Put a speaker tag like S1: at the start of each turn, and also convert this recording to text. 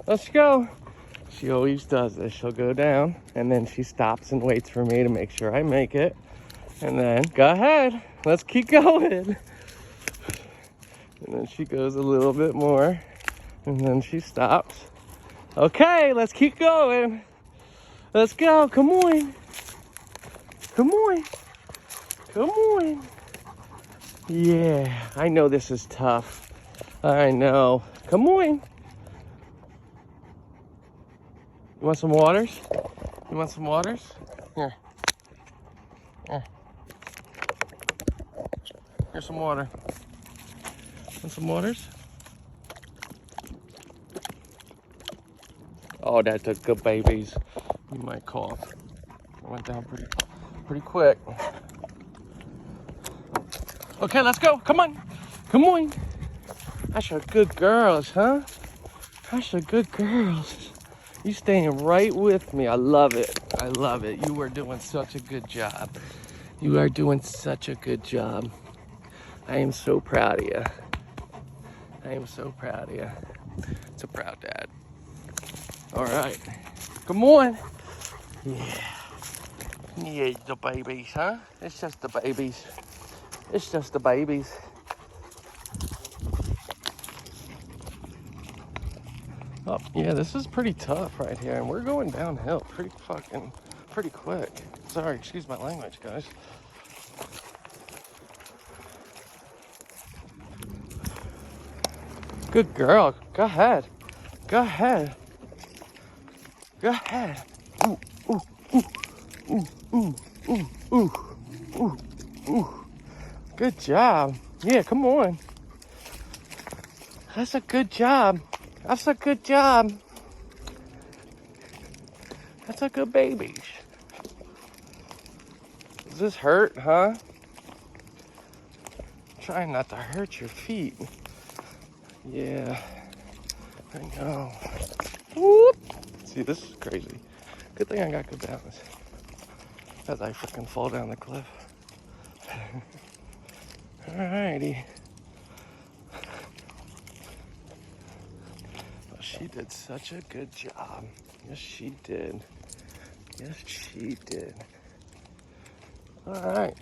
S1: Let's go. She always does this. She'll go down and then she stops and waits for me to make sure I make it. And then, go ahead. Let's keep going. And then she goes a little bit more. And then she stops. Okay, let's keep going. Let's go. Come on. Come on. Come on. Yeah, I know this is tough. I know. Come on. You want some waters? You want some waters? Here. Here. Here's some water. Want some waters? Oh, that took good babies. You might cough. I went down pretty quick. Okay, let's go. Come on. Come on. That's your good girls, huh? That's your good girls. You staying right with me. I love it. I love it. You are doing such a good job. You are doing such a good job. I am so proud of you. I am so proud of you. It's a proud dad. All right. Come on. Yeah. Yeah, the babies, huh? It's just the babies. It's just the babies. Oh, yeah, this is pretty tough right here. And we're going downhill pretty quick. Sorry, excuse my language, guys. Good girl. Go ahead. Go ahead. Go ahead. Ooh, ooh, ooh, ooh, ooh, ooh, ooh, ooh, ooh. Good job. Yeah, come on. That's a good job. That's a good job. That's a good baby. Does this hurt, huh? Trying not to hurt your feet. Yeah, I know. Whoop. See, this is crazy. Good thing I got good balance. As I freaking fall down the cliff. Alrighty. Well, she did such a good job. Yes, she did. Yes, she did. Alright.